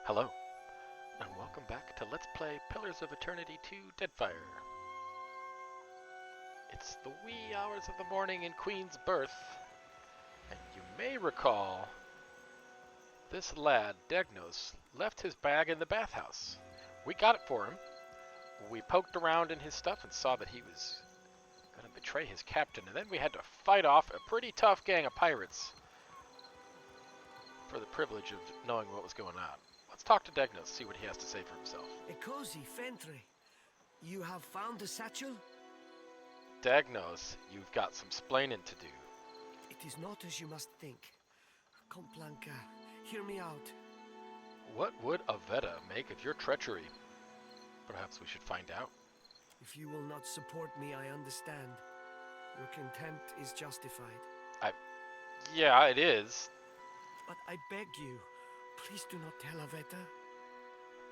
Hello, and welcome back to Let's Play Pillars of Eternity 2 Deadfire. It's the wee hours of the morning in Queen's Birth, and you may recall this lad, Degnos, left his bag in the bathhouse. We got it for him. We poked around in his stuff and saw that he was going to betray his captain, and then we had to fight off a pretty tough gang of pirates for the privilege of knowing what was going on. Let's talk to Degnos, see what he has to say for himself. Ecosi, Fentre, you have found the satchel? Degnos, you've got some splaining to do. It is not as you must think. Complanca, hear me out. What would Aveta make of your treachery? Perhaps we should find out. If you will not support me, I understand. Your contempt is justified. Yeah, it is. But I beg you, please do not tell Aveta.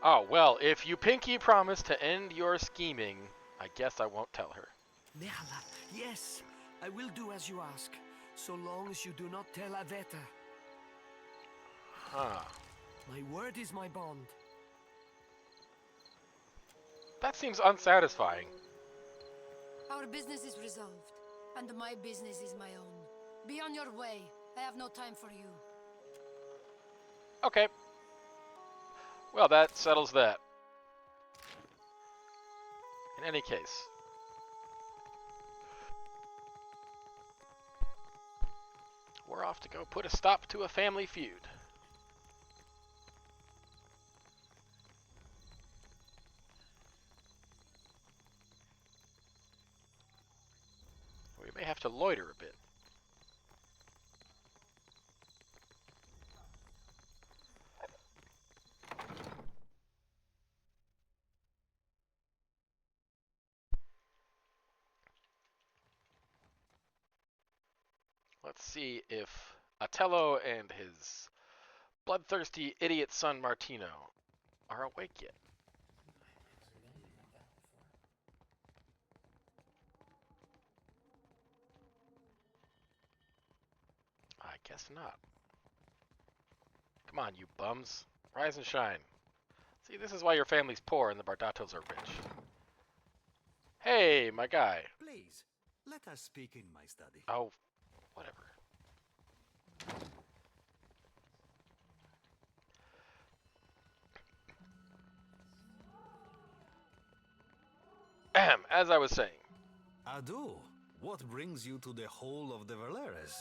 Oh, well, if you pinky promise to end your scheming, I guess I won't tell her. Nehala, yes, I will do as you ask, so long as you do not tell Aveta. Huh. My word is my bond. That seems unsatisfying. Our business is resolved, and my business is my own. Be on your way. I have no time for you. Okay. Well, that settles that. In any case. We're off to go put a stop to a family feud. We may have to loiter a bit. Let's see if Atello and his bloodthirsty idiot son Martino are awake yet. I guess not. Come on, you bums. Rise and shine. See, this is why your family's poor and the Bardattos are rich. Hey, my guy. Please, let us speak in my study. Oh, whatever. Ahem, as I was saying. Adu, what brings you to the whole of the Valeras?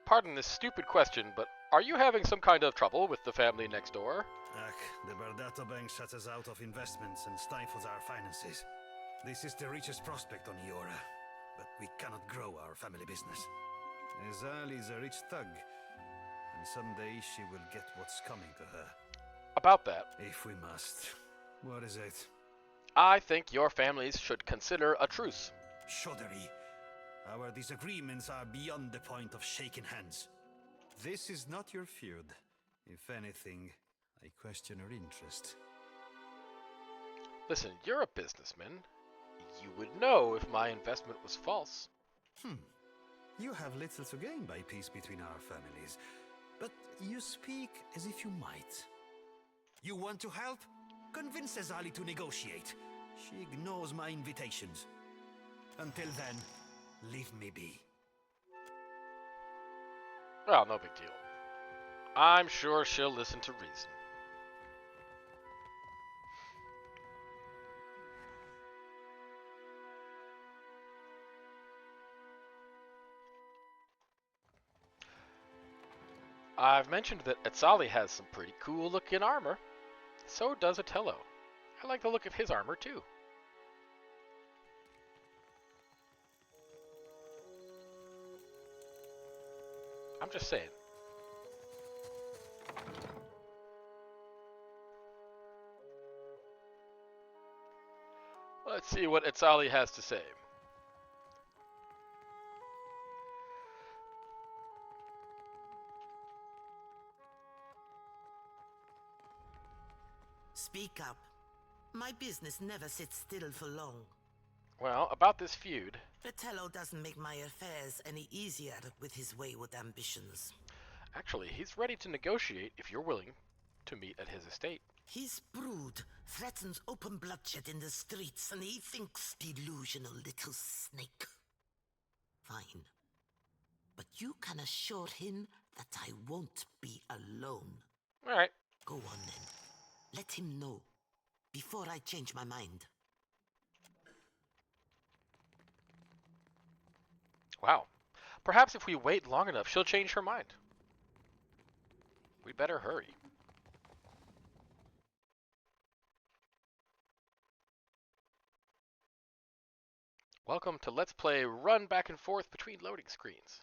Pardon this stupid question, but are you having some kind of trouble with the family next door? The Bardatto Bank shuts us out of investments and stifles our finances. This is the richest prospect on Iora, but we cannot grow our family business. Ezali is a rich thug, and someday she will get what's coming to her. About that, If we must. What is it? I think your families should consider a truce. Shoddery. Our disagreements are beyond the point of shaking hands. This is not your feud. If anything, I question your interest. Listen, you're a businessman. You would know if my investment was false. You have little to gain by peace between our families, but you speak as if you might. You want to help? Convince Ezali to negotiate. She ignores my invitations. Until then, leave me be. Well, no big deal. I'm sure she'll listen to reason. I've mentioned that Etzali has some pretty cool looking armor. So does Atello. I like the look of his armor too. I'm just saying. Let's see what Etzali has to say. Speak up. My business never sits still for long. Well, about this feud, Fratello doesn't make my affairs any easier with his wayward ambitions. Actually, he's ready to negotiate if you're willing to meet at his estate. His brood threatens open bloodshed in the streets, and he thinks delusional little snake. Fine. But you can assure him that I won't be alone. All right. Go on then. Let him know, before I change my mind. Wow. Perhaps if we wait long enough, she'll change her mind. We'd better hurry. Welcome to Let's Play Run Back and Forth Between Loading Screens.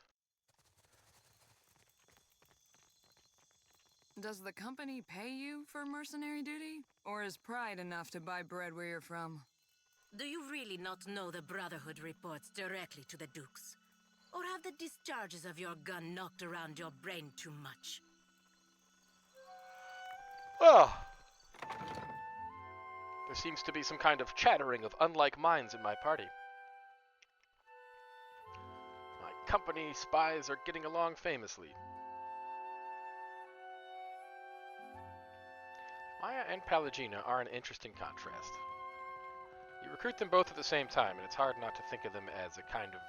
Does the company pay you for mercenary duty? Or is pride enough to buy bread where you're from? Do you really not know the Brotherhood reports directly to the Dukes? Or have the discharges of your gun knocked around your brain too much? Oh! There seems to be some kind of chattering of unlike minds in my party. My company spies are getting along famously. Maya and Pallegina are an interesting contrast. You recruit them both at the same time, and it's hard not to think of them as a kind of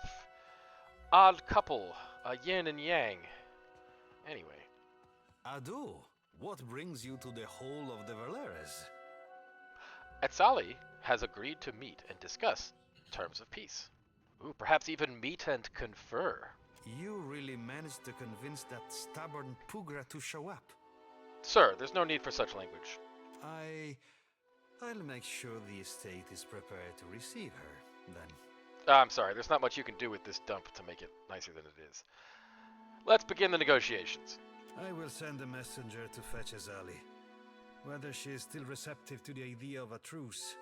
odd couple, a yin and yang. Anyway. Adu, what brings you to the Hall of the Valeras? Atsali has agreed to meet and discuss terms of peace. Ooh, perhaps even meet and confer. You really managed to convince that stubborn Pugra to show up. Sir, there's no need for such language. I'll make sure the estate is prepared to receive her, then. I'm sorry, there's not much you can do with this dump to make it nicer than it is. Let's begin the negotiations. I will send a messenger to fetch Azali. Whether she is still receptive to the idea of a truce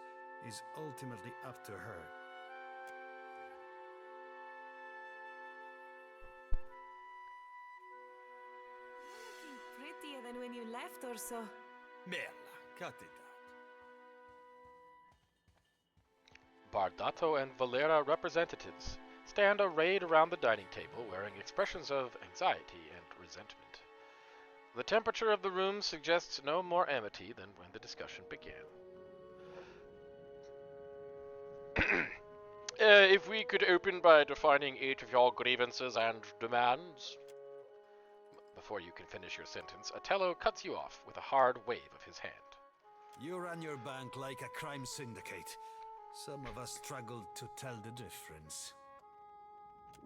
is ultimately up to her. Looking prettier than when you left or so. Merla, cut it out. Bardatto and Valera representatives stand arrayed around the dining table wearing expressions of anxiety and resentment. The temperature of the room suggests no more amity than when the discussion began. If we could open by defining each of your grievances and demands. Before you can finish your sentence, Otello cuts you off with a hard wave of his hand. You run your bank like a crime syndicate. Some of us struggled to tell the difference.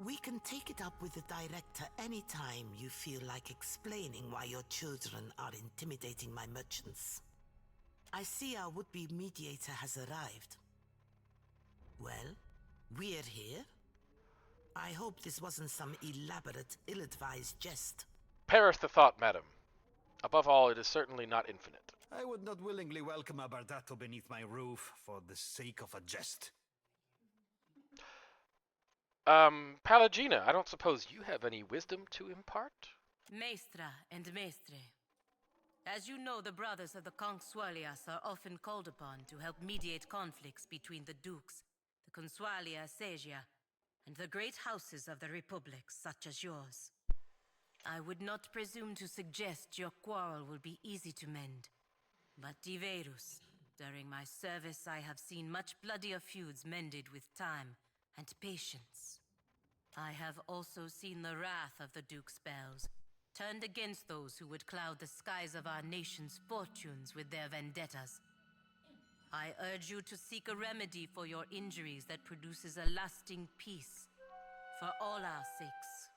We can take it up with the director anytime you feel like explaining why your children are intimidating my merchants. I see our would-be mediator has arrived. Well, we're here. I hope this wasn't some elaborate, ill-advised jest. Perish the thought, madam. Above all, it is certainly not infinite. I would not willingly welcome a Bardatto beneath my roof for the sake of a jest. Pallegina, I don't suppose you have any wisdom to impart? Maestra and Mestre. As you know, the brothers of the Consualias are often called upon to help mediate conflicts between the dukes, the Consualia Segia, and the great houses of the Republic, such as yours. I would not presume to suggest your quarrel will be easy to mend. But Diverus, during my service I have seen much bloodier feuds mended with time and patience. I have also seen the wrath of the Duke's Bells, turned against those who would cloud the skies of our nation's fortunes with their vendettas. I urge you to seek a remedy for your injuries that produces a lasting peace, for all our sakes.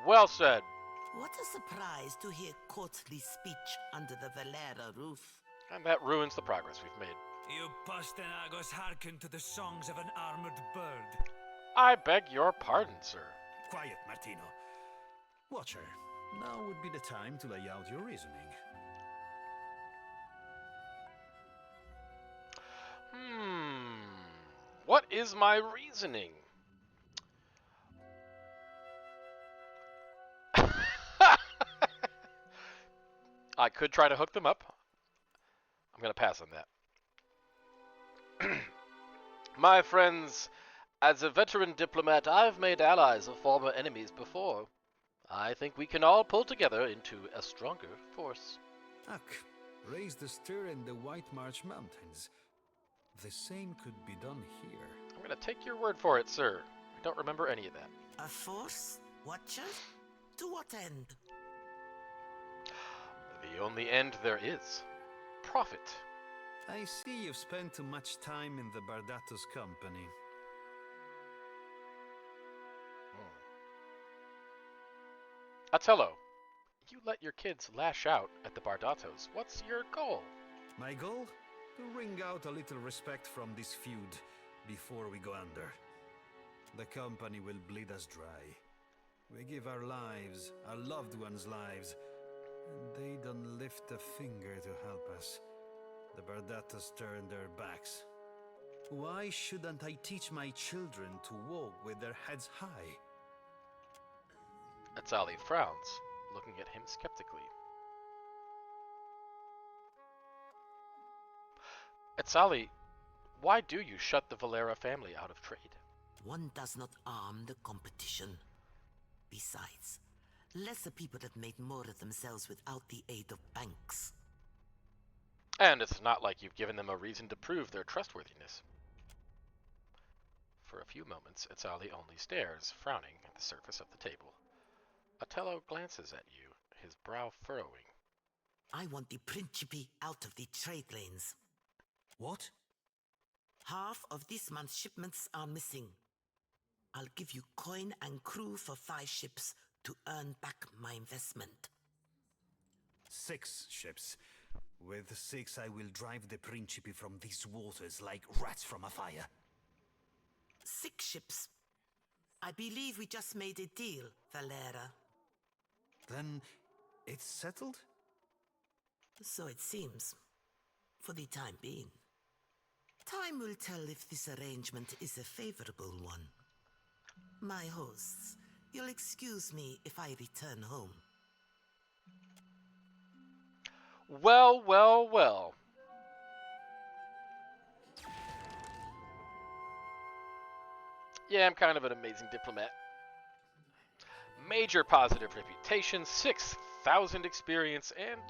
Well said. What a surprise to hear courtly speech under the Valera roof. And that ruins the progress we've made. You Pastenagos hearken to the songs of an armored bird. I beg your pardon, sir. Quiet, Martino. Watcher, now would be the time to lay out your reasoning. What is my reasoning? I could try to hook them up. I'm going to pass on that. My friends, As a veteran diplomat, I've made allies of former enemies before. I think we can all pull together into a stronger force. Ak, raise the stir in the White March Mountains. The same could be done here. I'm gonna take your word for it, sir. I don't remember any of that. A force? Watcher? To what end? The only end there is. Profit. I see you've spent too much time in the Bardattos company. Atello, you let your kids lash out at the Bardattos. What's your goal? My goal? To wring out a little respect from this feud before we go under. The company will bleed us dry. We give our lives, our loved ones' lives, and they don't lift a finger to help us. The Bardattos turn their backs. Why shouldn't I teach my children to walk with their heads high? Atzali frowns, looking at him skeptically. Atzali, why do you shut the Valera family out of trade? One does not arm the competition. Besides, lesser people have made more of themselves without the aid of banks. And it's not like you've given them a reason to prove their trustworthiness. For a few moments, Atzali only stares, frowning at the surface of the table. Otello glances at you, his brow furrowing. I want the Principe out of the trade lanes. What? Half of this month's shipments are missing. I'll give you coin and crew for 5 ships to earn back my investment. 6 ships. With 6 I will drive the Principe from these waters like rats from a fire. 6 ships. I believe we just made a deal, Valera. Then it's settled? So it seems. For the time being. Time will tell if this arrangement is a favorable one. My hosts, you'll excuse me if I return home. Well, well, well. Yeah, I'm kind of an amazing diplomat. Major positive reputation, 6,000 experience, and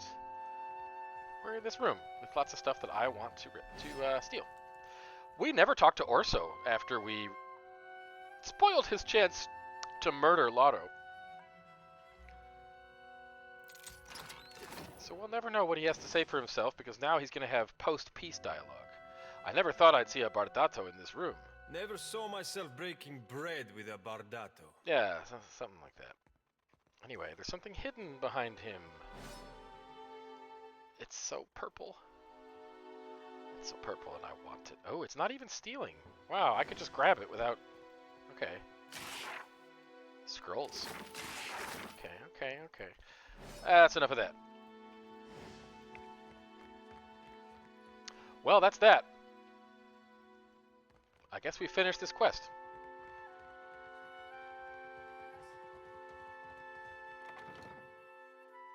we're in this room with lots of stuff that I want to steal. We never talked to Orso after we spoiled his chance to murder Lotto. So we'll never know what he has to say for himself, because now he's going to have post-peace dialogue. I never thought I'd see a Bardatto in this room. Never saw myself breaking bread with a Bardatto. Yeah, something like that. Anyway, there's something hidden behind him. It's so purple. It's so purple and I want it. Oh, it's not even stealing. Wow, I could just grab it without... Okay. Scrolls. Okay. That's enough of that. Well, that's that. I guess we finished this quest.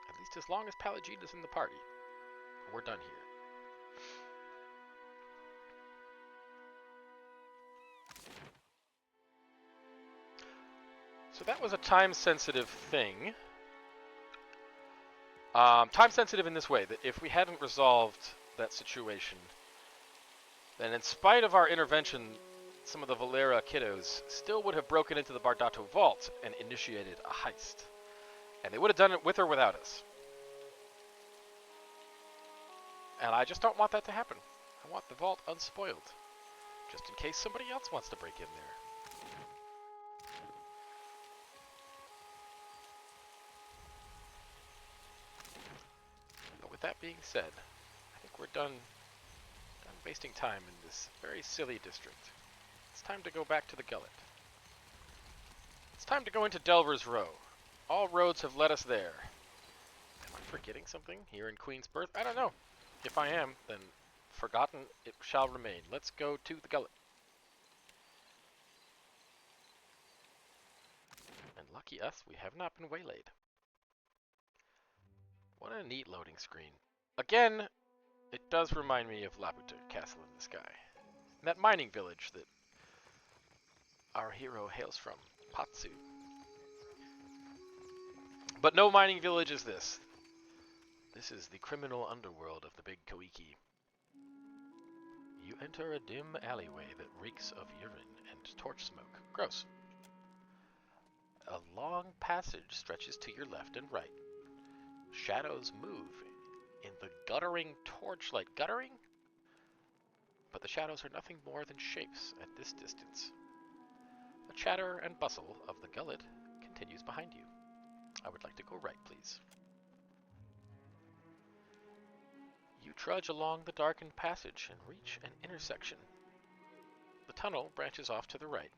At least as long as Pallegina's in the party. We're done here. So that was a time-sensitive thing. Time-sensitive in this way, that if we hadn't resolved that situation, then in spite of our intervention, some of the Valera kiddos still would have broken into the Bardatto vault and initiated a heist. And they would have done it with or without us. And I just don't want that to happen. I want the vault unspoiled, just in case somebody else wants to break in there. But with that being said, I think we're done wasting time in this very silly district. It's time to go back to the Gullet. It's time to go into Delver's Row. All roads have led us there. Am I forgetting something here in Queen's Birth? I don't know. If I am, then forgotten it shall remain. Let's go to the Gullet. And lucky us, we have not been waylaid. What a neat loading screen. Again, it does remind me of Laputa Castle in the Sky. And that mining village that our hero hails from, Patsu. But no mining village is this. This is the criminal underworld of the Big Koiki. You enter a dim alleyway that reeks of urine and torch smoke. Gross. A long passage stretches to your left and right. Shadows move in the guttering torchlight. Guttering? But the shadows are nothing more than shapes at this distance. The chatter and bustle of the gullet continues behind you. I would like to go right, please. You trudge along the darkened passage and reach an intersection. The tunnel branches off to the right.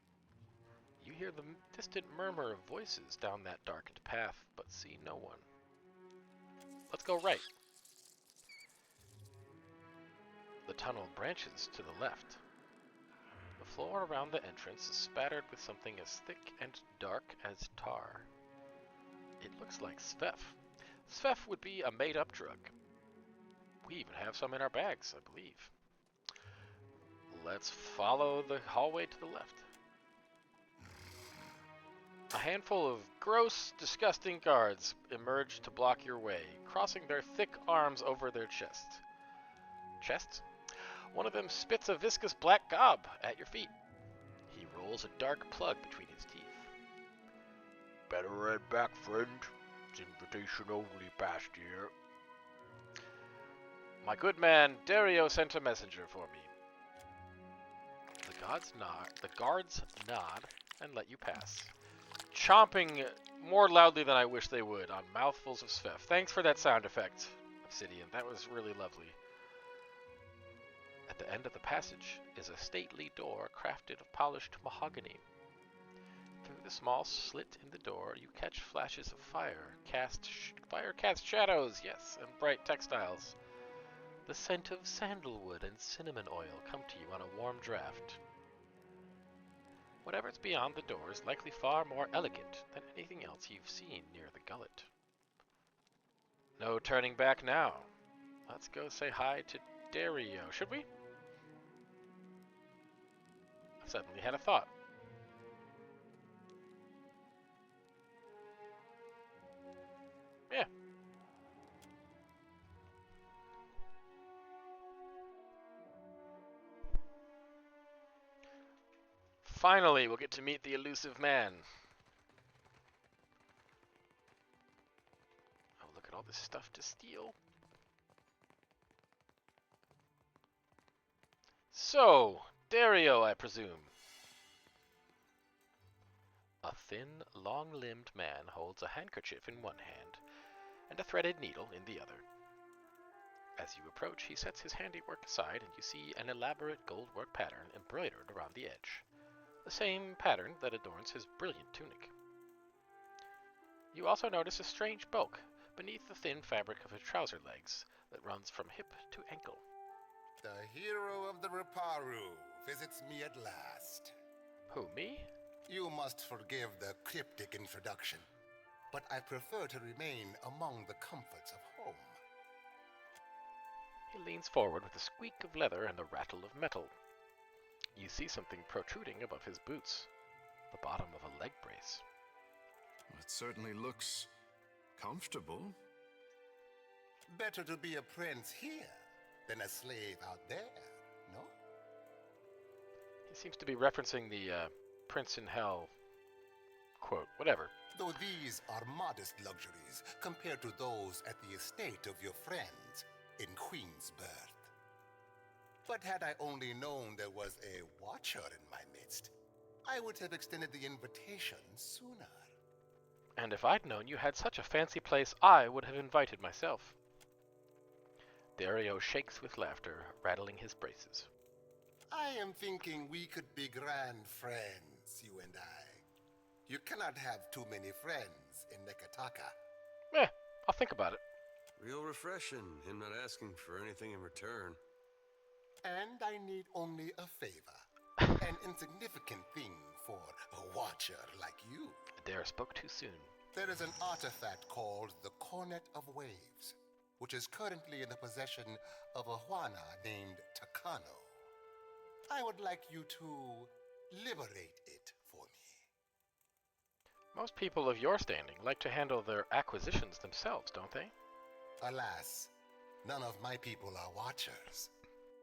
You hear the distant murmur of voices down that darkened path, but see no one. Let's go right. The tunnel branches to the left. The floor around the entrance is spattered with something as thick and dark as tar. It looks like Svef. Svef would be a made-up drug. We even have some in our bags, I believe. Let's follow the hallway to the left. A handful of gross, disgusting guards emerge to block your way, crossing their thick arms over their chests. Chests? One of them spits a viscous black gob at your feet. He rolls a dark plug between his teeth. Better head back, friend. It's invitation only past here. My good man, Dereo sent a messenger for me. The guards nod and let you pass, chomping more loudly than I wish they would on mouthfuls of Svef. Thanks for that sound effect, Obsidian. That was really lovely. At the end of the passage is a stately door crafted of polished mahogany. Through the small slit in the door, you catch flashes of fire cast shadows, yes, and bright textiles. The scent of sandalwood and cinnamon oil come to you on a warm draft. Whatever's beyond the door is likely far more elegant than anything else you've seen near the gullet. No turning back now. Let's go say hi to Dereo, should we? I suddenly had a thought. Yeah. Finally, we'll get to meet the elusive man. Oh, look at all this stuff to steal. So, Dereo, I presume. A thin, long-limbed man holds a handkerchief in one hand and a threaded needle in the other. As you approach, he sets his handiwork aside and you see an elaborate goldwork pattern embroidered around the edge. The same pattern that adorns his brilliant tunic. You also notice a strange bulk beneath the thin fabric of his trouser legs that runs from hip to ankle. The hero of the Reparu visits me at last. Who, me? You must forgive the cryptic introduction, but I prefer to remain among the comforts of home. He leans forward with a squeak of leather and a rattle of metal. You see something protruding above his boots, the bottom of a leg brace. It certainly looks comfortable. Better to be a prince here than a slave out there, no? He seems to be referencing the Prince in Hell quote, whatever. Though these are modest luxuries compared to those at the estate of your friends in Queensbirth. But had I only known there was a watcher in my midst, I would have extended the invitation sooner. And if I'd known you had such a fancy place, I would have invited myself. Dereo shakes with laughter, rattling his braces. I am thinking we could be grand friends, you and I. You cannot have too many friends in Neketaka. I'll think about it. Real refreshing, him not asking for anything in return. And I need only a favor. An insignificant thing for a watcher like you. Dare spoke too soon. There is an artifact called the Cornet of Waves, which is currently in the possession of a Juana named Takano. I would like you to liberate it Most people of your standing like to handle their acquisitions themselves, don't they? Alas, none of my people are watchers,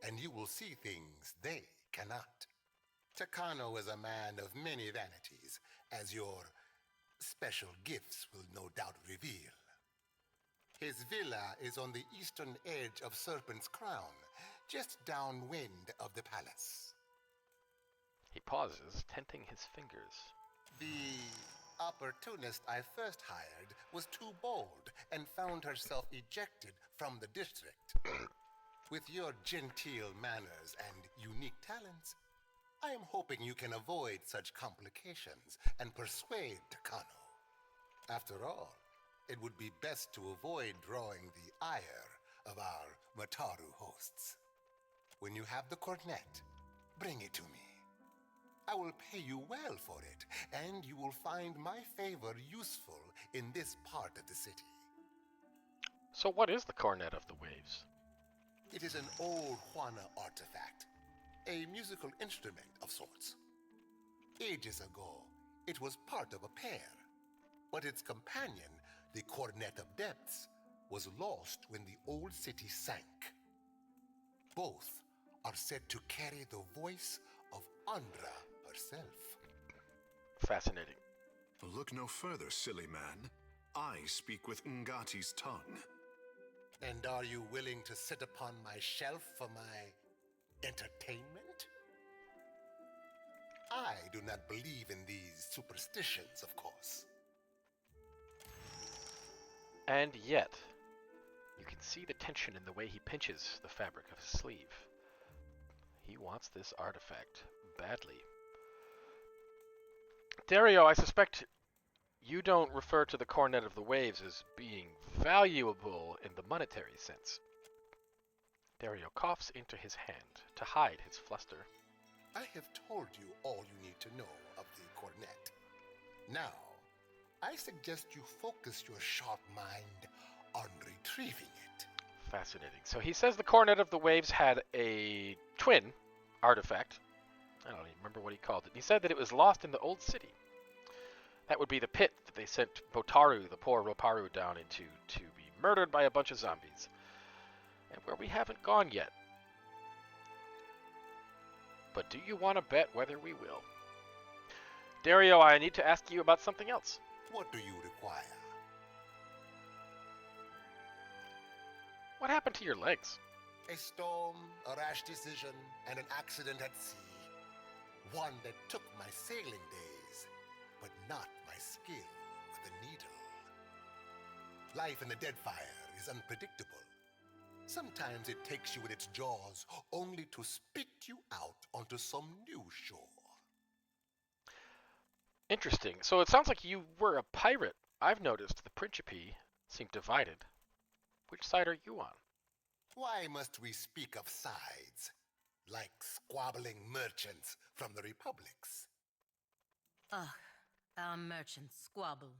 and you will see things they cannot. Takano is a man of many vanities, as your special gifts will no doubt reveal. His villa is on the eastern edge of Serpent's Crown, just downwind of the palace. He pauses, tenting his fingers. The opportunist I first hired was too bold and found herself ejected from the district. With your genteel manners and unique talents, I am hoping you can avoid such complications and persuade Takano. After all, it would be best to avoid drawing the ire of our Mataru hosts. When you have the cornet, bring it to me. I will pay you well for it, and you will find my favor useful in this part of the city. So what is the Cornet of the Waves? It is an old Juana artifact, a musical instrument of sorts. Ages ago, it was part of a pair, but its companion, the Cornet of Depths, was lost when the old city sank. Both are said to carry the voice of Andra herself. Fascinating. Look no further, silly man. I speak with Ngati's tongue. And are you willing to sit upon my shelf for my entertainment? I do not believe in these superstitions, of course. And yet, you can see the tension in the way he pinches the fabric of his sleeve. He wants this artifact badly. Dereo, I suspect you don't refer to the Cornet of the Waves as being valuable in the monetary sense. Dereo coughs into his hand to hide his fluster. I have told you all you need to know of the cornet. Now, I suggest you focus your sharp mind on retrieving it. Fascinating. So he says the Cornet of the Waves had a twin artifact. I don't even remember what he called it. He said that it was lost in the old city. That would be the pit that they sent Botaru, the poor Roparu, down into to be murdered by a bunch of zombies. And where we haven't gone yet. But do you want to bet whether we will? Dereo, I need to ask you about something else. What do you require? What happened to your legs? A storm, a rash decision, and an accident at sea. One that took my sailing days, but not my skill with the needle. Life in the Deadfire is unpredictable. Sometimes it takes you in its jaws only to spit you out onto some new shore. Interesting. So it sounds like you were a pirate. I've noticed the Principe seem divided. Which side are you on? Why must we speak of sides, like squabbling merchants from the republics? Ugh, our merchants squabble.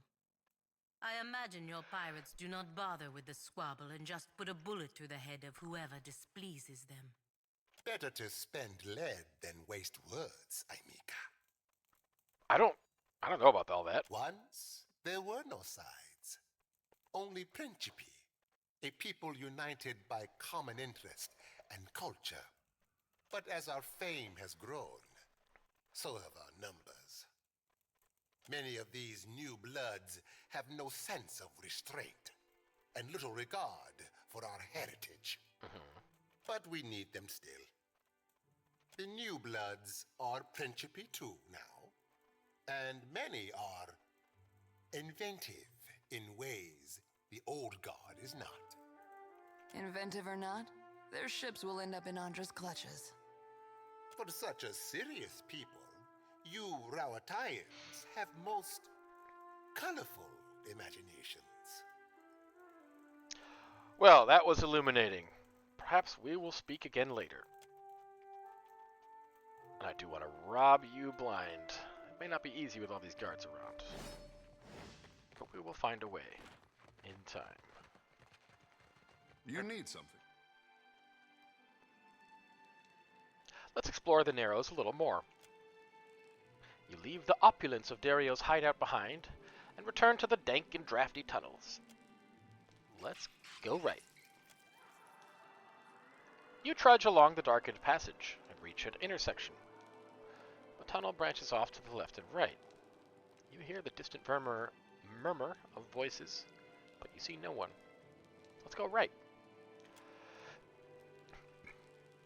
I imagine your pirates do not bother with the squabble and just put a bullet through the head of whoever displeases them. Better to spend lead than waste words, Aimika. I don't know about all that. Once, there were no sides. Only Principi, a people united by common interest and culture. But as our fame has grown, so have our numbers. Many of these new bloods have no sense of restraint and little regard for our heritage. But we need them still. The new bloods are Principi too now, and many are inventive in ways the old guard is not. Inventive or not, their ships will end up in Andra's clutches. For such a serious people, you Rauataians have most colorful imaginations. Well, that was illuminating. Perhaps we will speak again later. And I do want to rob you blind. It may not be easy with all these guards around. But we will find a way. In time. You need something. Let's explore the Narrows a little more. You leave the opulence of Dereo's hideout behind and return to the dank and drafty tunnels. Let's go right. You trudge along the darkened passage and reach an intersection. The tunnel branches off to the left and right. You hear the distant murmur of voices, but you see no one. Let's go right.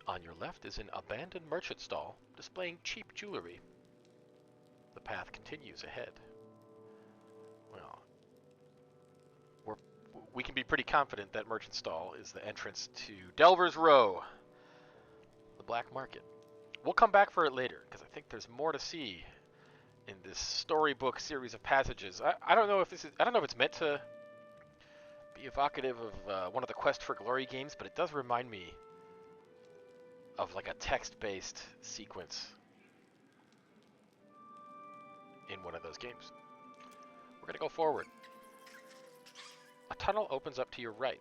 On your left is an abandoned merchant stall displaying cheap jewelry. The path continues ahead. Well, we can be pretty confident that merchant stall is the entrance to Delver's Row, the black market. We'll come back for it later, because I think there's more to see in this storybook series of passages. I don't know if it's meant to be evocative of one of the Quest for Glory games, but it does remind me of like a text-based sequence in one of those games. We're gonna go forward. A tunnel opens up to your right.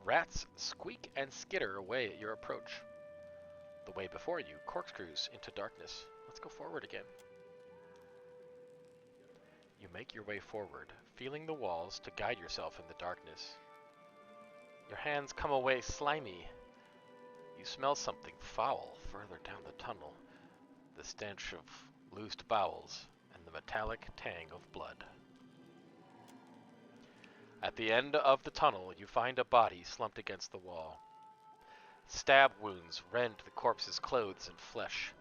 Rats squeak and skitter away at your approach. The way before you corkscrews into darkness. Let's go forward again. You make your way forward, feeling the walls to guide yourself in the darkness. Your hands come away slimy. You smell something foul further down the tunnel, the stench of loosed bowels and the metallic tang of blood. At the end of the tunnel, you find a body slumped against the wall. Stab wounds rend the corpse's clothes and flesh,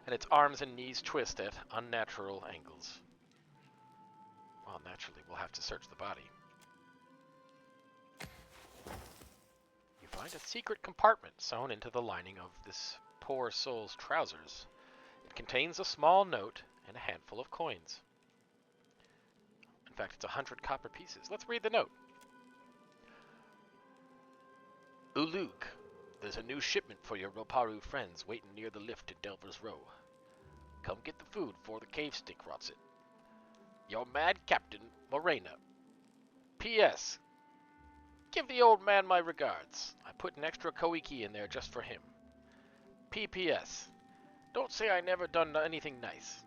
and its arms and knees twist at unnatural angles. Well, naturally, we'll have to search the body. You find a secret compartment sewn into the lining of this poor soul's trousers. It contains a small note and a handful of coins. In fact, it's 100 copper pieces. Let's read the note. Ulug, there's a new shipment for your Roparu friends waiting near the lift in Delver's Row. Come get the food before the cave stick rots it. Your mad captain, Morena. P.S. Give the old man my regards. I put an extra koiki in there just for him. P.P.S. Don't say I never done anything nice.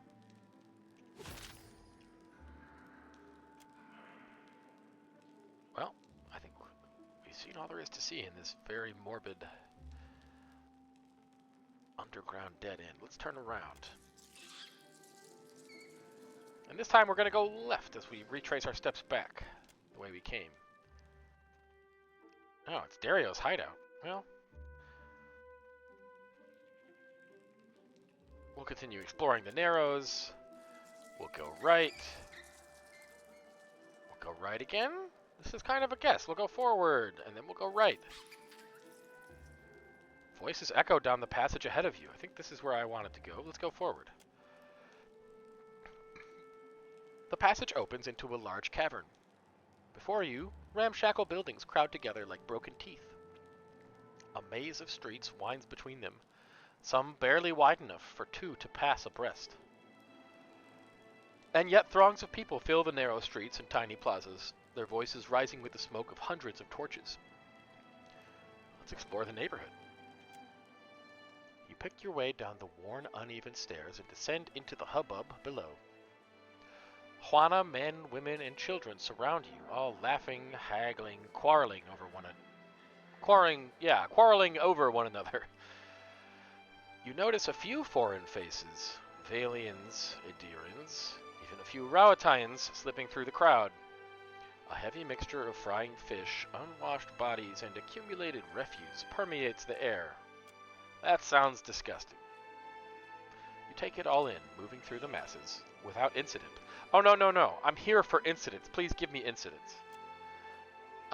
Well, I think we've seen all there is to see in this very morbid underground dead end. Let's turn around. And this time we're going to go left as we retrace our steps back the way we came. Oh, it's Dereo's hideout. Well, we'll continue exploring the Narrows. We'll go right. We'll go right again. This is kind of a guess. We'll go forward, and then we'll go right. Voices echo down the passage ahead of you. I think this is where I wanted to go. Let's go forward. The passage opens into a large cavern. Before you, ramshackle buildings crowd together like broken teeth. A maze of streets winds between them, some barely wide enough for two to pass abreast. And yet throngs of people fill the narrow streets and tiny plazas, their voices rising with the smoke of hundreds of torches. Let's explore the neighborhood. You pick your way down the worn, uneven stairs and descend into the hubbub below. Juana, men, women, and children surround you, all laughing, haggling, quarreling over one another. You notice a few foreign faces, Valians, Idirans, even a few Rawatines slipping through the crowd. A heavy mixture of frying fish, unwashed bodies, and accumulated refuse permeates the air. That sounds disgusting. You take it all in, moving through the masses, without incident. Oh, no. I'm here for incidents. Please give me incidents.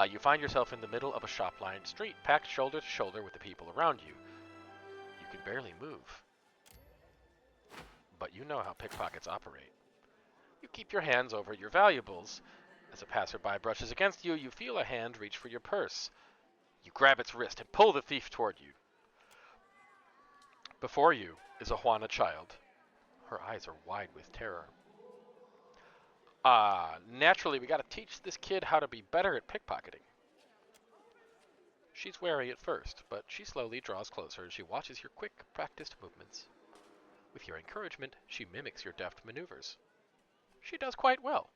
You find yourself in the middle of a shop-lined street, packed shoulder to shoulder with the people around you. You can barely move. But you know how pickpockets operate. You keep your hands over your valuables. As a passerby brushes against you, you feel a hand reach for your purse. You grab its wrist and pull the thief toward you. Before you is a Juana child. Her eyes are wide with terror. Naturally, we gotta teach this kid how to be better at pickpocketing. She's wary at first, but she slowly draws closer as she watches your quick, practiced movements. With your encouragement, she mimics your deft maneuvers. She does quite well.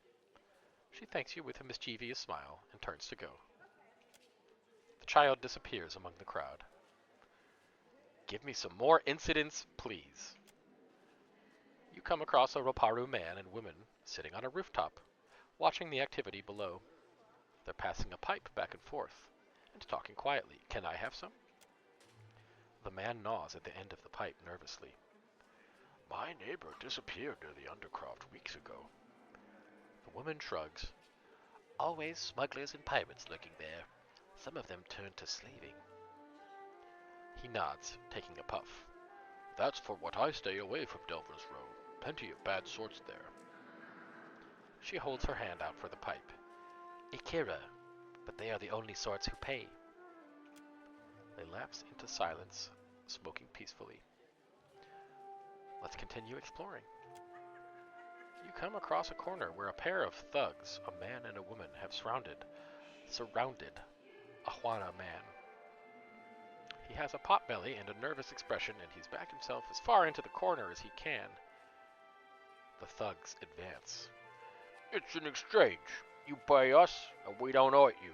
She thanks you with a mischievous smile and turns to go. The child disappears among the crowd. Give me some more incidents, please. You come across a Roparu man and woman sitting on a rooftop, watching the activity below. They're passing a pipe back and forth and talking quietly. Can I have some? The man gnaws at the end of the pipe nervously. My neighbor disappeared near the Undercroft weeks ago. The woman shrugs. Always smugglers and pirates lurking there. Some of them turned to slaving. He nods, taking a puff. That's for what I stay away from Delver's Row. Plenty of bad sorts there. She holds her hand out for the pipe. Ikira, but they are the only sorts who pay. They lapse into silence, smoking peacefully. Let's continue exploring. You come across a corner where a pair of thugs, a man and a woman, have surrounded a Juana man. He has a potbelly and a nervous expression, and he's backed himself as far into the corner as he can. The thugs advance. It's an exchange. You pay us, and we don't owe it you.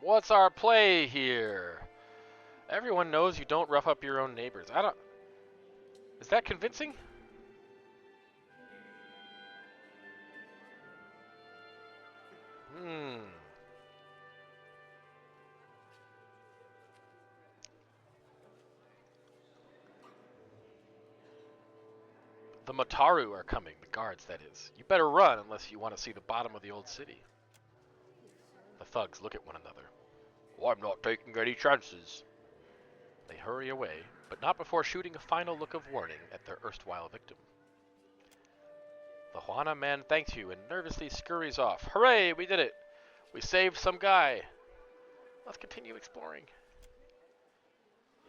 What's our play here? Everyone knows you don't rough up your own neighbors. Is that convincing? The Mataru are coming, the guards, that is. You better run unless you want to see the bottom of the old city. The thugs look at one another. Well, I'm not taking any chances. They hurry away, but not before shooting a final look of warning at their erstwhile victim. The Juana man thanks you and nervously scurries off. Hooray, we did it! We saved some guy. Let's continue exploring.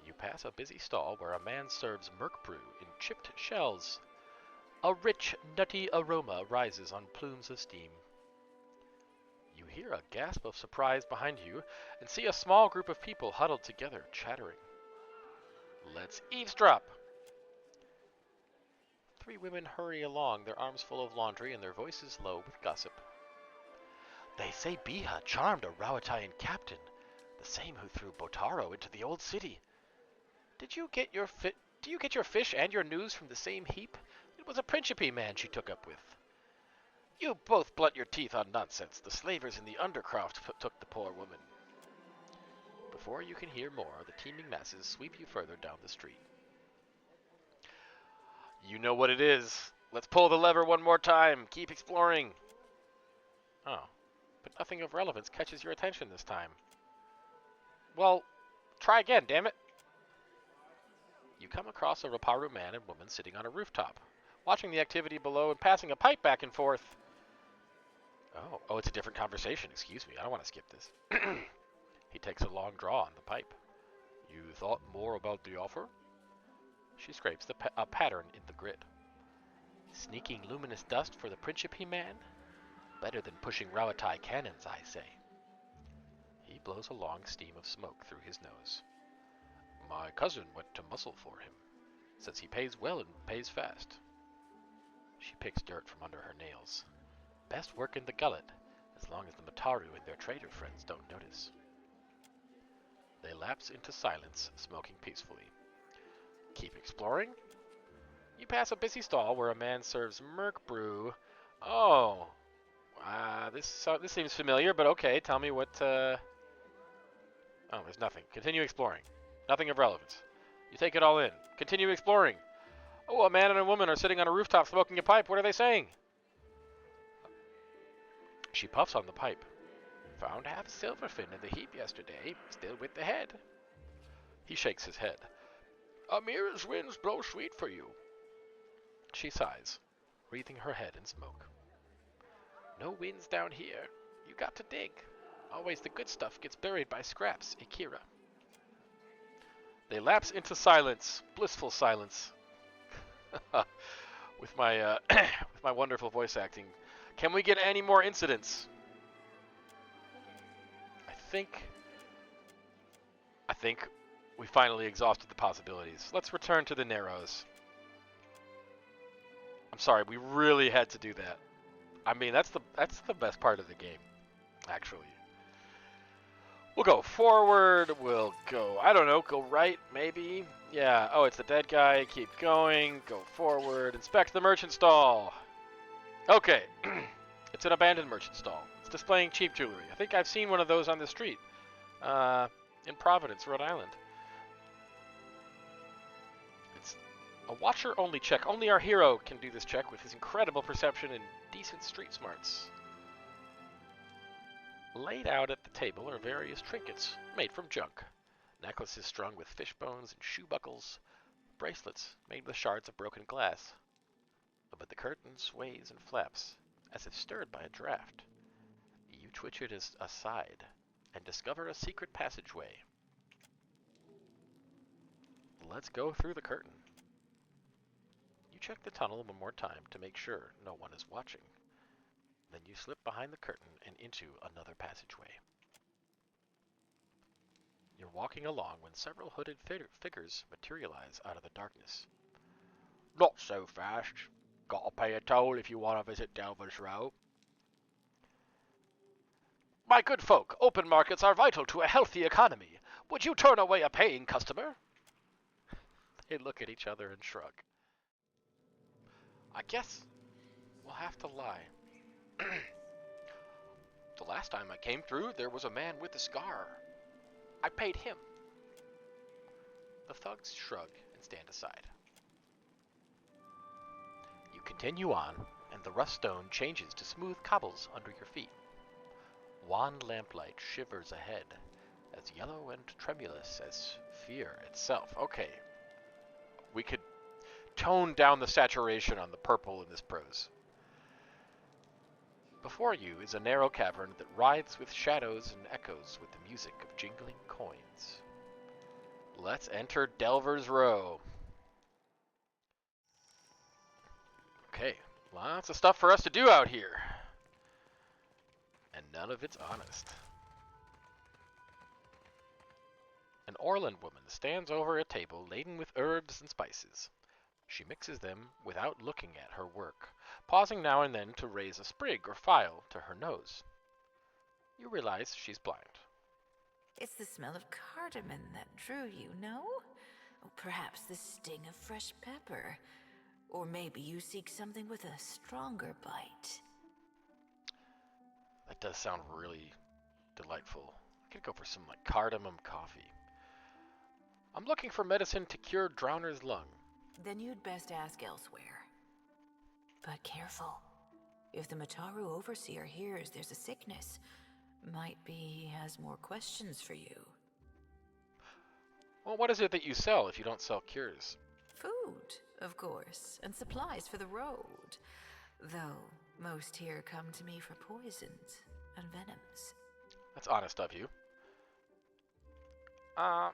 You pass a busy stall where a man serves merc brew in chipped shells. A rich, nutty aroma rises on plumes of steam. You hear a gasp of surprise behind you and see a small group of people huddled together, chattering. Let's eavesdrop! 3 women hurry along, their arms full of laundry and their voices low with gossip. They say Biha charmed a Rawatayan captain, the same who threw Botaro into the old city. Do you get your fish and your news from the same heap? It was a Principe man she took up with. You both blunt your teeth on nonsense. The slavers in the Undercroft took the poor woman. Before you can hear more, the teeming masses sweep you further down the street. You know what it is. Let's pull the lever one more time. Keep exploring. Oh, but nothing of relevance catches your attention this time. Well, try again, damn it. You come across a Roparu man and woman sitting on a rooftop, watching the activity below and passing a pipe back and forth. Oh, it's a different conversation. Excuse me, I don't want to skip this. He takes a long draw on the pipe. You thought more about the offer? She scrapes a pattern in the grit. Sneaking luminous dust for the Principe man? Better than pushing Rawatai cannons, I say. He blows a long steam of smoke through his nose. My cousin went to muscle for him. Says he pays well and pays fast. She picks dirt from under her nails. Best work in the gullet, as long as the Mataru and their trader friends don't notice. They lapse into silence, smoking peacefully. Keep exploring. You pass a busy stall where a man serves merc brew. Oh, this seems familiar, but okay. Tell me what. Oh, there's nothing. Continue exploring. Nothing of relevance. You take it all in. Continue exploring. Oh, a man and a woman are sitting on a rooftop smoking a pipe. What are they saying? She puffs on the pipe. Found half a silverfin in the heap yesterday, still with the head. He shakes his head. Amira's winds blow sweet for you. She sighs, wreathing her head in smoke. No winds down here. You got to dig. Always the good stuff gets buried by scraps, Akira. They lapse into silence, blissful silence. with my wonderful voice acting. Can we get any more incidents? I think we finally exhausted the possibilities. Let's return to the Narrows. I'm sorry, we really had to do that. I mean, that's the best part of the game, actually. We'll go forward, we'll go, I don't know, go right, maybe? Yeah, oh, it's the dead guy, keep going, go forward, inspect the merchant stall. Okay, it's an abandoned merchant stall. It's displaying cheap jewelry. I think I've seen one of those on the street, in Providence, Rhode Island. It's a watcher-only check. Only our hero can do this check with his incredible perception and decent street smarts. Laid out at the table are various trinkets made from junk. Necklaces strung with fish bones and shoe buckles. Bracelets made with shards of broken glass. But the curtain sways and flaps, as if stirred by a draft. You twitch it aside, and discover a secret passageway. Let's go through the curtain. You check the tunnel one more time to make sure no one is watching. Then you slip behind the curtain and into another passageway. You're walking along when several hooded figures materialize out of the darkness. Not so fast. Gotta pay a toll if you want to visit Delver's Row. My good folk, open markets are vital to a healthy economy. Would you turn away a paying customer? They look at each other and shrug. I guess we'll have to lie. The last time I came through, there was a man with a scar. I paid him. The thugs shrug and stand aside. You continue on, and the rust stone changes to smooth cobbles under your feet. Wan lamplight shivers ahead, as yellow and tremulous as fear itself. Okay, we could tone down the saturation on the purple in this prose. Before you is a narrow cavern that writhes with shadows and echoes with the music of jingling coins. Let's enter Delver's Row. Okay, lots of stuff for us to do out here. And none of it's honest. An Orland woman stands over a table laden with herbs and spices. She mixes them without looking at her work, pausing now and then to raise a sprig or file to her nose. You realize she's blind. It's the smell of cardamom that drew you, no? Or perhaps the sting of fresh pepper. Or maybe you seek something with a stronger bite. That does sound really delightful. I could go for some like cardamom coffee. I'm looking for medicine to cure Drowner's lung. Then you'd best ask elsewhere. But careful. If the Mataru overseer hears there's a sickness, might be he has more questions for you. Well, what is it that you sell if you don't sell cures? Food, of course, and supplies for the road. Though most here come to me for poisons and venoms. That's honest of you. I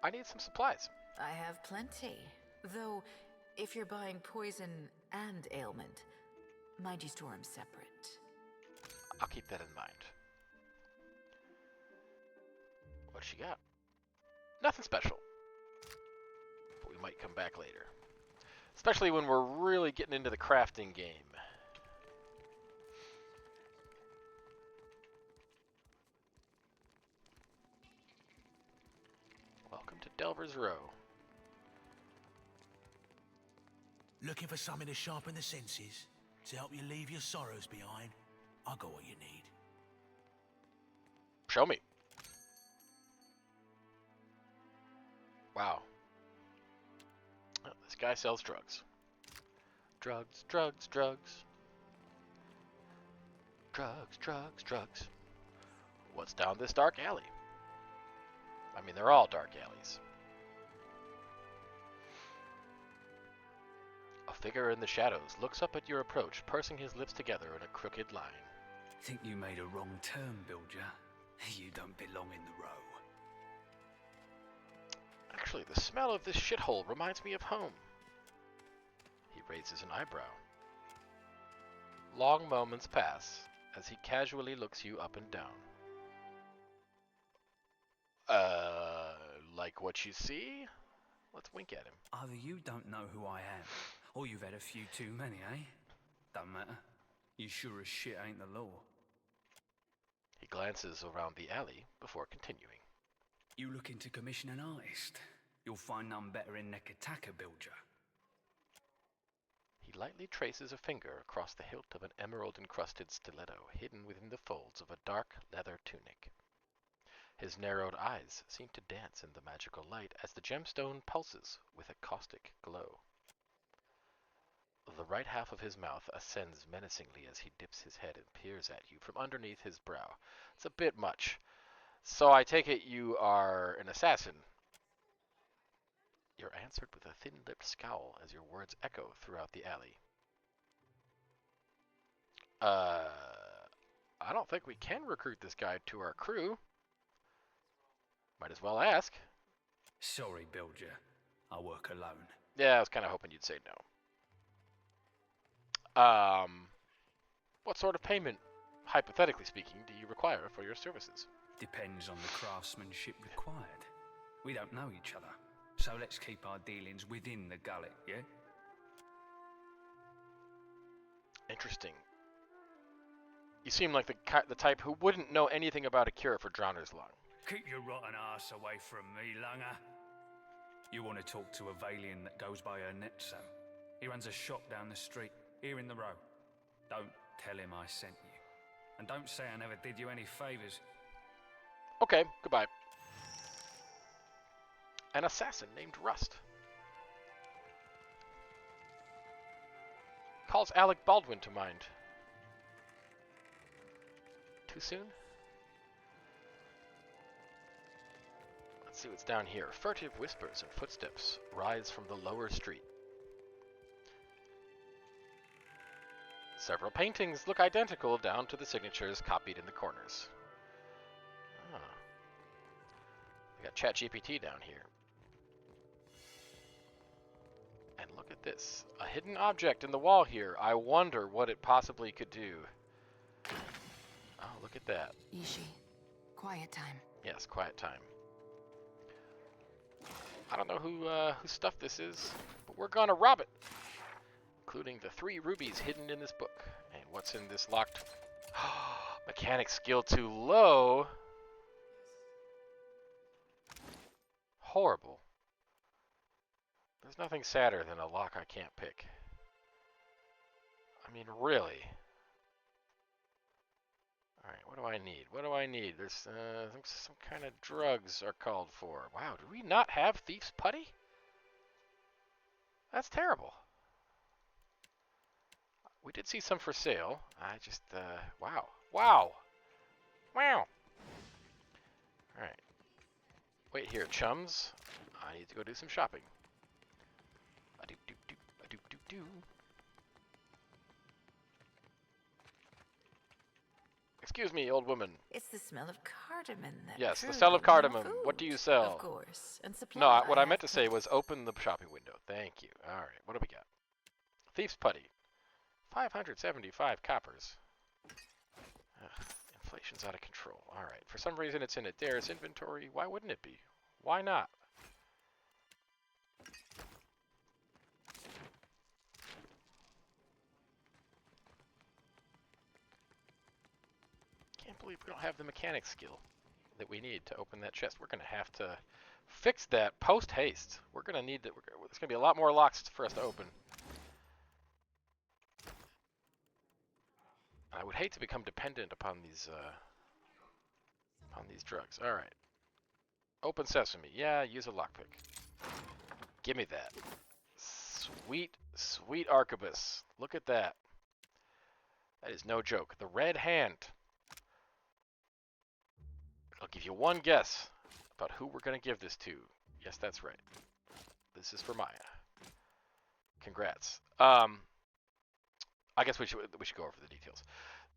need some supplies. I have plenty. Though, if you're buying poison and ailment, mind you store them separate. I'll keep that in mind. What's she got? Nothing special. But we might come back later. Especially when we're really getting into the crafting game. Welcome to Delver's Row. Looking for something to sharpen the senses? To help you leave your sorrows behind? I got what you need. Show me. Wow. Oh, this guy sells drugs. Drugs, drugs, drugs. Drugs, drugs, drugs. What's down this dark alley? I mean, they're all dark alleys. A figure in the shadows looks up at your approach, pursing his lips together in a crooked line. Think you made a wrong turn, Bilger. You don't belong in the row. Actually, the smell of this shithole reminds me of home. He raises an eyebrow. Long moments pass as he casually looks you up and down. Like what you see? Let's wink at him. Either you don't know who I am, Or you've had a few too many, eh? Don't matter. You sure as shit ain't the law. He glances around the alley before continuing. You looking to commission an artist? You'll find none better in Neketaka, Bilger. He lightly traces a finger across the hilt of an emerald-encrusted stiletto hidden within the folds of a dark leather tunic. His narrowed eyes seem to dance in the magical light as the gemstone pulses with a caustic glow. The right half of his mouth ascends menacingly as he dips his head and peers at you from underneath his brow. It's a bit much. So I take it you are an assassin. You're answered with a thin-lipped scowl as your words echo throughout the alley. I don't think we can recruit this guy to our crew. Might as well ask. Sorry, Bilger. I work alone. Yeah, I was kind of hoping you'd say no. What sort of payment, hypothetically speaking, do you require for your services? Depends on the craftsmanship required. We don't know each other, so let's keep our dealings within the gullet, yeah? Interesting. You seem like the type who wouldn't know anything about a cure for Drowner's lung. Keep your rotten ass away from me, Lunger. You want to talk to a Valian that goes by her Netso. He runs a shop down the street, here in the row. Don't tell him I sent you. And don't say I never did you any favors. Okay, goodbye. An assassin named Rust. Calls Alec Baldwin to mind. Too soon? Let's see what's down here. Furtive whispers and footsteps rise from the lower street. Several paintings look identical down to the signatures copied in the corners. Ah. We got ChatGPT down here. And look at this. A hidden object in the wall here. I wonder what it possibly could do. Oh, look at that. Ishi, quiet time. Yes, quiet time. I don't know whose stuff this is, but we're gonna rob it. Including the 3 rubies hidden in this book. And what's in this locked... Mechanic skill too low. Horrible. There's nothing sadder than a lock I can't pick. I mean, really. Alright, what do I need? What do I need? There's some kind of drugs are called for. Wow, do we not have Thief's Putty? That's terrible. We did see some for sale. I just, wow. Wow! Wow! Alright. Wait here, chums. I need to go do some shopping. A-do-do-do, a-do-do-do. Excuse me, old woman. It's the smell of cardamom that Yes, the drew smell of you, cardamom. and What do you food, sell? Of course, and supply. No, what I meant to say was open the shopping window. Thank you. All right, what do we got? Thief's Putty. 575 coppers. Ugh, inflation's out of control. All right, for some reason it's in Adair's inventory. Why wouldn't it be? Why not? Can't believe we don't have the mechanic skill that we need to open that chest. We're going to have to fix that post-haste. We're going to need that. There's going to be a lot more locks for us to open. I would hate to become dependent upon these drugs. All right. Open sesame. Yeah, use a lockpick. Give me that. Sweet, sweet arquebus. Look at that. That is no joke. The red hand. I'll give you one guess about who we're going to give this to. Yes, that's right. This is for Maya. Congrats. I guess we should go over the details.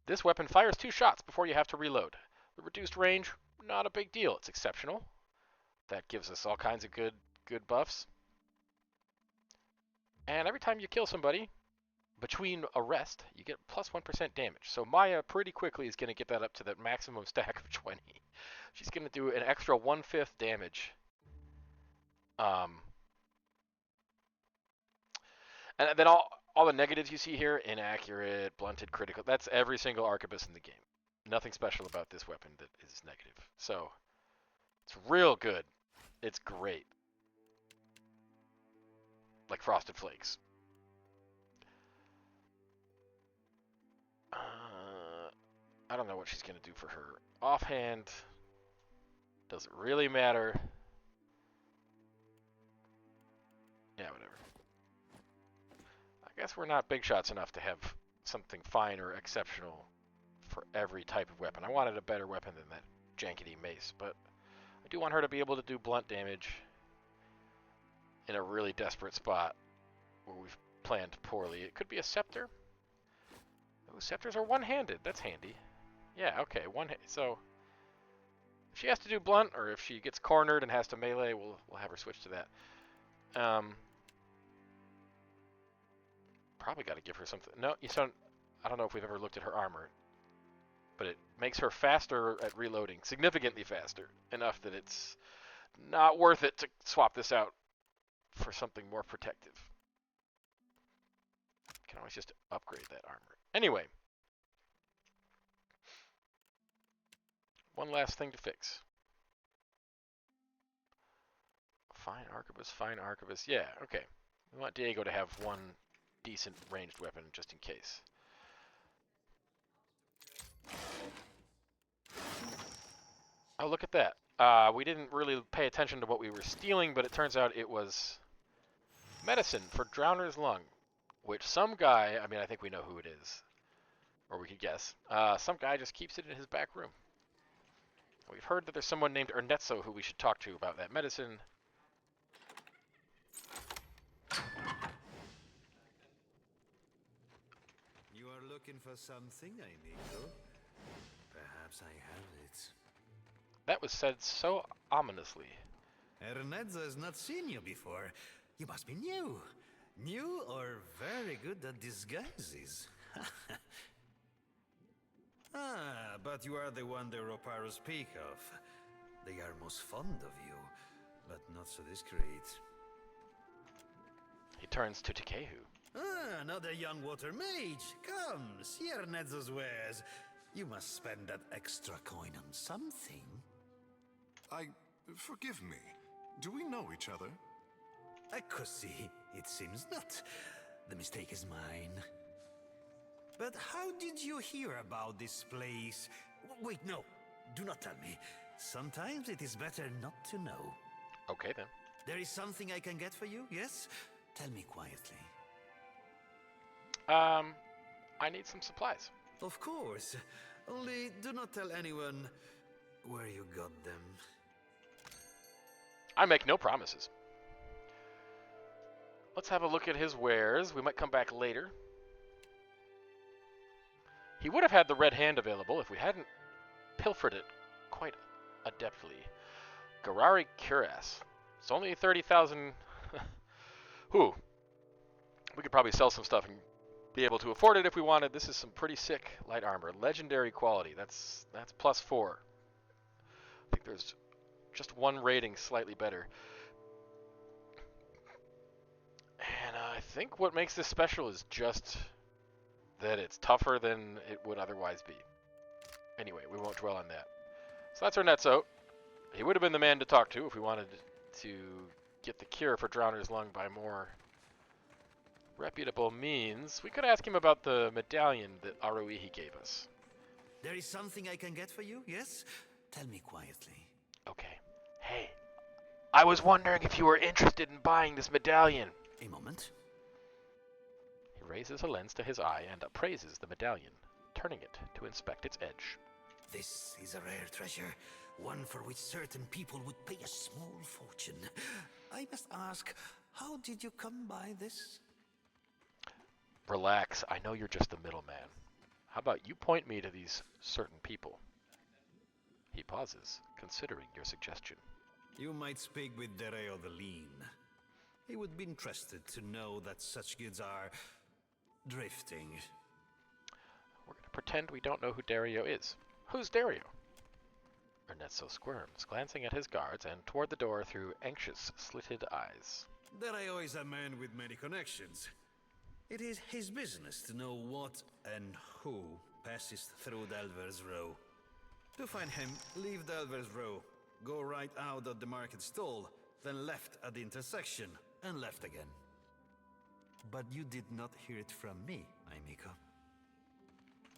This weapon fires 2 shots before you have to reload. The reduced range, not a big deal. It's exceptional. That gives us all kinds of good buffs. And every time you kill somebody, between a rest, you get plus 1% damage. So Maya pretty quickly is going to get that up to that maximum stack of 20. She's going to do an extra 1/5 damage. And then all the negatives you see here, inaccurate, blunted, critical, that's every single arquebus in the game. Nothing special about this weapon that is negative. So, it's real good. It's great. Like Frosted Flakes. I don't know what she's going to do for her. Offhand, doesn't really matter. Yeah, whatever. I guess we're not big shots enough to have something fine or exceptional for every type of weapon. I wanted a better weapon than that jankety mace, but I do want her to be able to do blunt damage in a really desperate spot where we've planned poorly. It could be a scepter. Oh, scepters are one-handed. That's handy. Yeah, okay, so if she has to do blunt, or if she gets cornered and has to melee, we'll have her switch to that. Probably got to give her something. No, I don't know if we've ever looked at her armor, but it makes her faster at reloading, significantly faster, enough that it's not worth it to swap this out for something more protective. Can always just upgrade that armor. Anyway, one last thing to fix. Fine arquebus. Yeah, okay. We want Diego to have one decent ranged weapon just in case. Oh, look at that. We didn't really pay attention to what we were stealing, but it turns out it was medicine for Drowner's Lung, which some guy, I mean, I think we know who it is, or we could guess. Some guy just keeps it in his back room. We've heard that there's someone named Ernetzo who we should talk to about that medicine. You are looking for something, amigo? Perhaps I have it. That was said so ominously. Ernetzo has not seen you before. You must be new. New or very good at disguises. But you are the one the Roparos speak of. They are most fond of you, but not so discreet. He turns to Takehu. Another young water mage. Come, see Ernetzo's wares. You must spend that extra coin on something. Forgive me. Do we know each other? Così, it seems not. The mistake is mine. But how did you hear about this place? Wait, no. Do not tell me. Sometimes it is better not to know. Okay, then. There is something I can get for you, yes? Tell me quietly. I need some supplies. Of course. Only do not tell anyone where you got them. I make no promises. Let's have a look at his wares. We might come back later. He would have had the red hand available if we hadn't pilfered it quite adeptly. Garari Cuirass. It's only 30,000. Whew. We could probably sell some stuff and be able to afford it if we wanted. This is some pretty sick light armor. Legendary quality. That's +4. I think there's just one rating slightly better. And I think what makes this special is just that it's tougher than it would otherwise be. Anyway, we won't dwell on that. So that's Ernetzo. He would have been the man to talk to if we wanted to get the cure for Drowner's Lung by more reputable means. We could ask him about the medallion that Aruihi gave us. There is something I can get for you, yes? Tell me quietly. Okay. Hey, I was wondering if you were interested in buying this medallion. A moment. He raises a lens to his eye and appraises the medallion, turning it to inspect its edge. This is a rare treasure, one for which certain people would pay a small fortune. I must ask, how did you come by this? Relax, I know you're just the middleman. How about you point me to these certain people? He pauses, considering your suggestion. You might speak with Dereo the Lean. He would be interested to know that such goods are drifting. We're going to pretend we don't know who Dereo is. Who's Dereo? Ernetzo squirms, glancing at his guards and toward the door through anxious, slitted eyes. Dereo is a man with many connections. It is his business to know what and who passes through Delver's Row. To find him, leave Delver's Row, go right out of the market stall, then left at the intersection, and left again. But you did not hear it from me, Aimiko.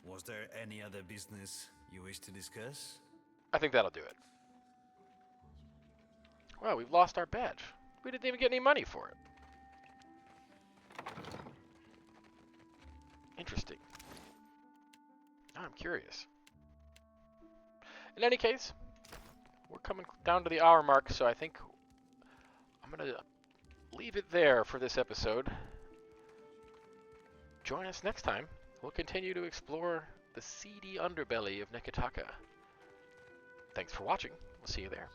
Was there any other business you wish to discuss? I think that'll do it. Well, we've lost our badge. We didn't even get any money for it. Interesting. Now I'm curious. In any case, we're coming down to the hour mark, so I think I'm going to leave it there for this episode. Join us next time. We'll continue to explore the seedy underbelly of Neketaka. Thanks for watching. We'll see you there.